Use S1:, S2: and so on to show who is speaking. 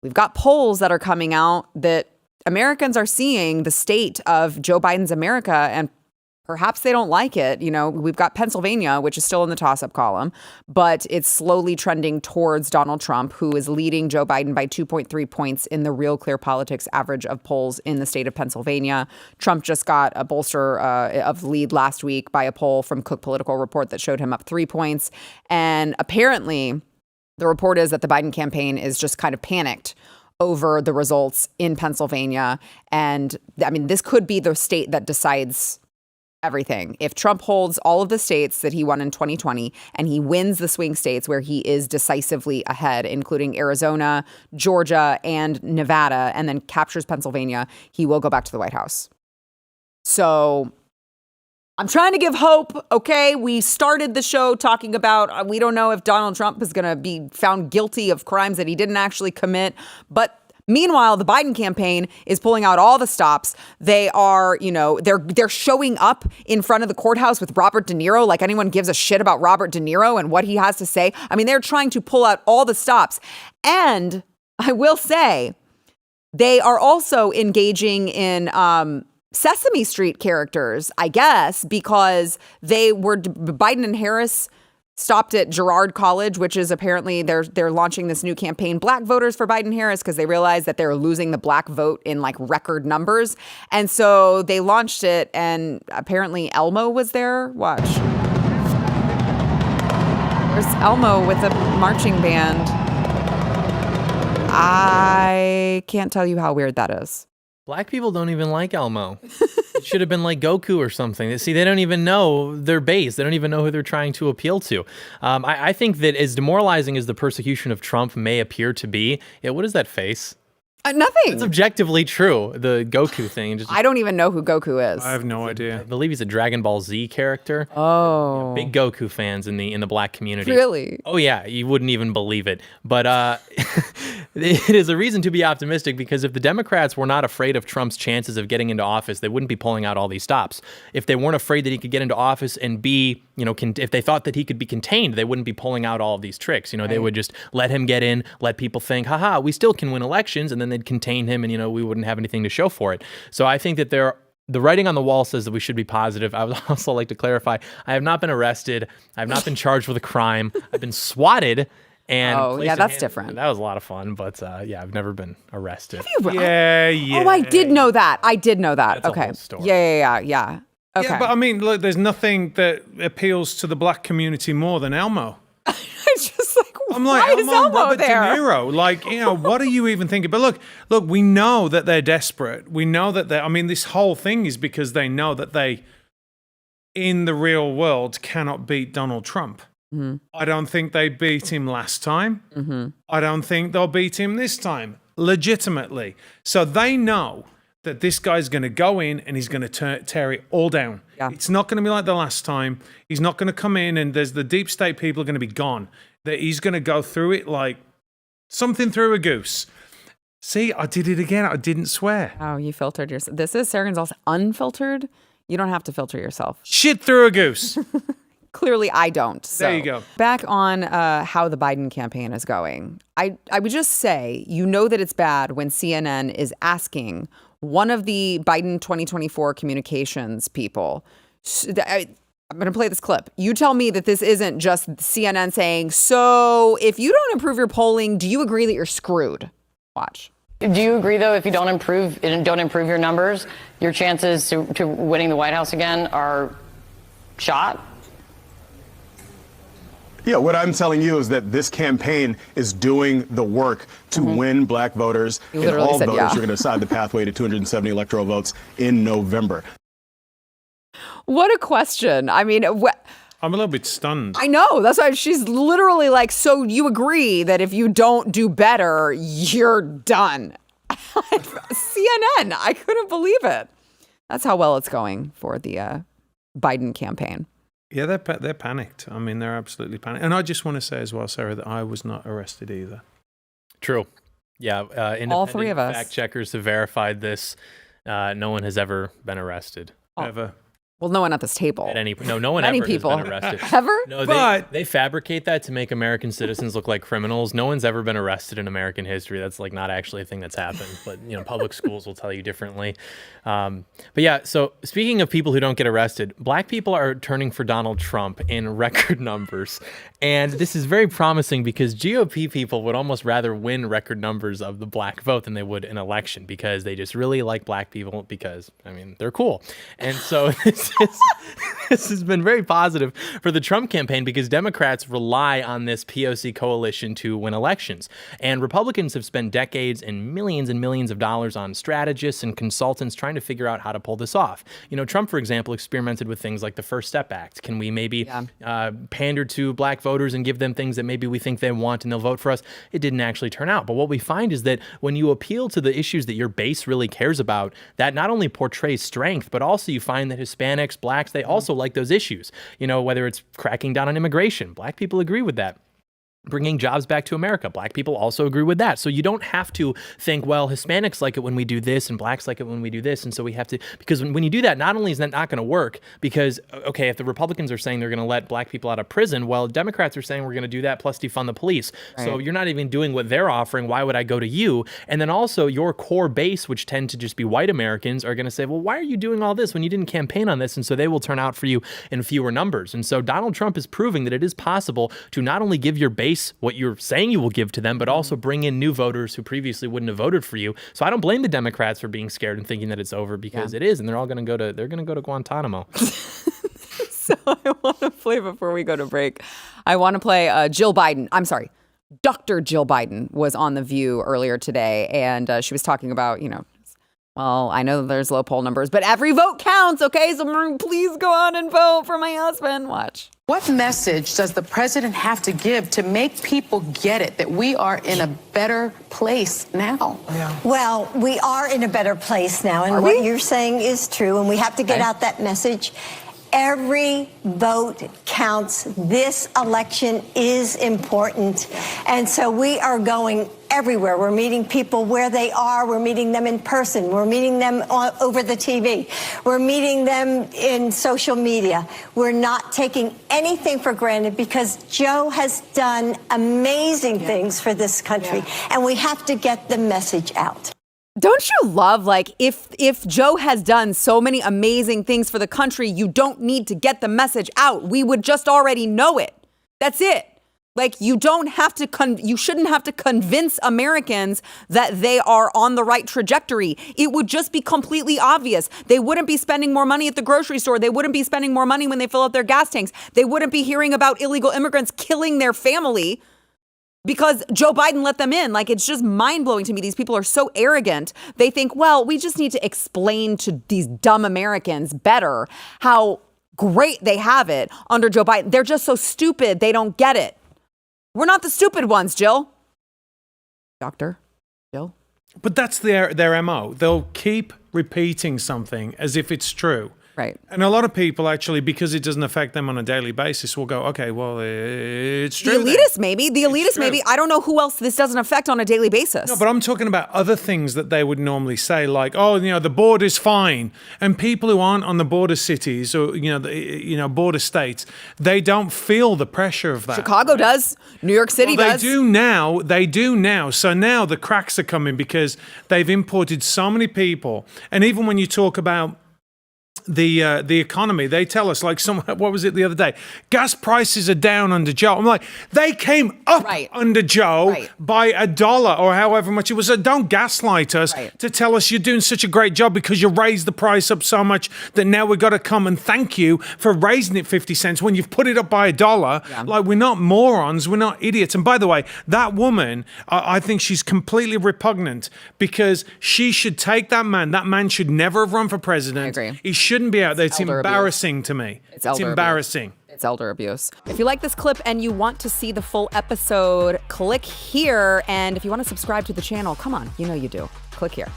S1: we've got polls that are coming out that Americans are seeing the state of Joe Biden's America, and perhaps they don't like it. You know, we've got Pennsylvania, which is still in the toss-up column, but it's slowly trending towards Donald Trump, who is leading Joe Biden by 2.3 points in the Real Clear Politics average of polls in the state of Pennsylvania. Trump just got a bolster of lead last week by a poll from Cook Political Report that showed him up 3 points. And apparently, the report is that the Biden campaign is just kind of panicked over the results in Pennsylvania. And I mean, this could be the state that decides everything. If Trump holds all of the states that he won in 2020 and he wins the swing states where he is decisively ahead, including Arizona, Georgia, and Nevada, and then captures Pennsylvania, he will go back to the White House. So I'm trying to give hope. Okay, we started the show talking about we don't know if Donald Trump is going to be found guilty of crimes that he didn't actually commit. But meanwhile, the Biden campaign is pulling out all the stops. They are, they're showing up in front of the courthouse with Robert De Niro, like anyone gives a shit about Robert De Niro and what he has to say. I mean, they're trying to pull out all the stops. And I will say, they are also engaging in Sesame Street characters, I guess, because Biden and Harris stopped at Girard College, which is apparently they're launching this new campaign, Black Voters for Biden Harris, because they realized that they're losing the black vote in like record numbers. And so they launched it, and apparently Elmo was there. Watch. There's Elmo with a marching band. I can't tell you how weird that is.
S2: Black people don't even like Elmo. It should have been like Goku or something. See, they don't even know their base. They don't even know who they're trying to appeal to. I think that as demoralizing as the persecution of Trump may appear to be, what is that face?
S1: Nothing.
S2: It's objectively true. The Goku thing.
S1: I don't even know who Goku is.
S3: I have no idea.
S2: I believe he's a Dragon Ball Z character.
S1: Oh.
S2: Big Goku fans in the black community.
S1: Really?
S2: Oh yeah, you wouldn't even believe it. But it is a reason to be optimistic, because if the Democrats were not afraid of Trump's chances of getting into office, they wouldn't be pulling out all these stops. If they weren't afraid that he could get into office and be, if they thought that he could be contained, they wouldn't be pulling out all of these tricks. They would just let him get in, let people think, haha, we still can win elections, and then they'd contain him, and we wouldn't have anything to show for it. So I think that the writing on the wall says that we should be positive. I would also like to clarify, I have not been arrested. I have not been charged with a crime. I've been swatted. And
S1: that's different.
S2: That was a lot of fun, but I've never been arrested.
S3: Yeah.
S1: Oh, I did know that.
S2: That's
S1: okay.
S2: a whole story.
S1: Yeah. Okay.
S3: Yeah, but I mean, look, there's nothing that appeals to the black community more than Elmo.
S1: It's just like,
S3: I'm like,
S1: why is Elmo
S3: Robert
S1: there?
S3: De Niro. Like, what are you even thinking? But look, we know that they're desperate. We know that this whole thing is because they know that they, in the real world, cannot beat Donald Trump. Mm-hmm. I don't think they beat him last time. Mm-hmm. I don't think they'll beat him this time, legitimately. So they know that this guy's going to go in and he's going to tear it all down. Yeah. It's not going to be like the last time. He's not going to come in and there's the deep state people are going to be gone. That he's going to go through it like something through a goose. See, I did it again. I didn't swear.
S1: Oh, you filtered yourself. This is Sara Gonzales unfiltered. You don't have to filter yourself.
S3: Shit through a goose.
S1: Clearly, I don't. So.
S3: There you go.
S1: Back on how the Biden campaign is going. I would just say, that it's bad when CNN is asking one of the Biden 2024 communications people. I'm going to play this clip. You tell me that this isn't just CNN saying, so if you don't improve your polling, do you agree that you're screwed? Watch.
S4: Do you agree, though, if you don't improve your numbers, your chances to winning the White House again are shot?
S5: Yeah, what I'm telling you is that this campaign is doing the work to win black voters. And all voters are going to decide the pathway to 270 electoral votes in November.
S1: What a question. I mean,
S3: I'm a little bit stunned.
S1: I know. That's why she's literally like, so you agree that if you don't do better, you're done. CNN. I couldn't believe it. That's how well it's going for the Biden campaign.
S3: Yeah, they're panicked. I mean, they're absolutely panicked. And I just want to say as well, Sarah, that I was not arrested either.
S2: True. Yeah.
S1: All three of us.
S2: Fact checkers have verified this. No one has ever been arrested.
S3: Ever.
S1: Well, no one at this table.
S2: No one
S1: Many
S2: ever
S1: people.
S2: has been arrested.
S1: Ever?
S2: No,
S3: But-
S2: they fabricate that to make American citizens look like criminals. No one's ever been arrested in American history. That's like not actually a thing that's happened. But public schools will tell you differently. But yeah, so speaking of people who don't get arrested, black people are turning for Donald Trump in record numbers. And this is very promising because GOP people would almost rather win record numbers of the black vote than they would an election because they just really like black people because, they're cool. And so this has been very positive for the Trump campaign because Democrats rely on this POC coalition to win elections. And Republicans have spent decades and millions of dollars on strategists and consultants trying to figure out how to pull this off. Trump, for example, experimented with things like the First Step Act. Can we maybe pander to black voters and give them things that maybe we think they want and they'll vote for us? It didn't actually turn out. But what we find is that when you appeal to the issues that your base really cares about, that not only portrays strength, but also you find that Hispanics, blacks, they also like those issues. Whether it's cracking down on immigration, black people agree with that. Bringing jobs back to America. Black people also agree with that. So you don't have to think, well, Hispanics like it when we do this and blacks like it when we do this. And so we have to, because when you do that, not only is that not going to work because, okay, if the Republicans are saying they're going to let black people out of prison, well, Democrats are saying we're going to do that plus defund the police. Right. So you're not even doing what they're offering. Why would I go to you? And then also your core base, which tend to just be white Americans, are going to say, well, why are you doing all this when you didn't campaign on this? And so they will turn out for you in fewer numbers. And so Donald Trump is proving that it is possible to not only give your base what you're saying you will give to them, but also bring in new voters who previously wouldn't have voted for you. So I don't blame the Democrats for being scared and thinking that it's over because it is, and they're all going to go to Guantanamo.
S1: So I want to play before we go to break. I want to play Jill Biden. I'm sorry. Dr. Jill Biden was on The View earlier today, and she was talking about, well, I know there's low poll numbers, but every vote counts, okay? So please go out and vote for my husband. Watch.
S6: What message does the president have to give to make people get it that we are in a better place now?
S7: Yeah. Well, we are in a better place now, and what you're saying is true, and we have to get out that message. Every vote counts. This election is important. And so we are going everywhere. We're meeting people where they are. We're meeting them in person. We're meeting them over the TV. We're meeting them in social media. We're not taking anything for granted because Joe has done amazing things for this country. And we have to get the message out.
S1: Don't you love, if Joe has done so many amazing things for the country, you don't need to get the message out. We would just already know it. That's it. You don't have to, you shouldn't have to convince Americans that they are on the right trajectory. It would just be completely obvious. They wouldn't be spending more money at the grocery store. They wouldn't be spending more money when they fill up their gas tanks. They wouldn't be hearing about illegal immigrants killing their family because Joe Biden let them in. It's just mind-blowing to me. These people are so arrogant. They think, well, we just need to explain to these dumb Americans better how great they have it under Joe Biden. They're just so stupid. They don't get it. We're not the stupid ones, Jill. Dr. Jill.
S3: But that's their MO. They'll keep repeating something as if it's true.
S1: Right.
S3: And a lot of people actually, because it doesn't affect them on a daily basis, will go, okay, well, it's true.
S1: The elitists, maybe. I don't know who else this doesn't affect on a daily basis.
S3: No, but I'm talking about other things that they would normally say, like, oh, the border's fine. And people who aren't on the border cities or, border states, they don't feel the pressure of that.
S1: Chicago does. New York City does.
S3: They do now. So now the cracks are coming because they've imported so many people. And even when you talk about the economy, they tell us, what was it the other day? Gas prices are down under Joe. I'm like, they came up under Joe by $1 or however much it was. So don't gaslight us to tell us you're doing such a great job because you raised the price up so much that now we've got to come and thank you for raising it 50 cents when you've put it up by $1. Yeah. We're not morons. We're not idiots. And by the way, that woman, I think she's completely repugnant because she should take that man. That man should never have run for president.
S1: I agree.
S3: He shouldn't be out there. It's embarrassing to me. It's embarrassing.
S1: It's elder abuse. If you like this clip and you want to see the full episode, click here. And if you want to subscribe to the channel, come on, you know you do. Click here.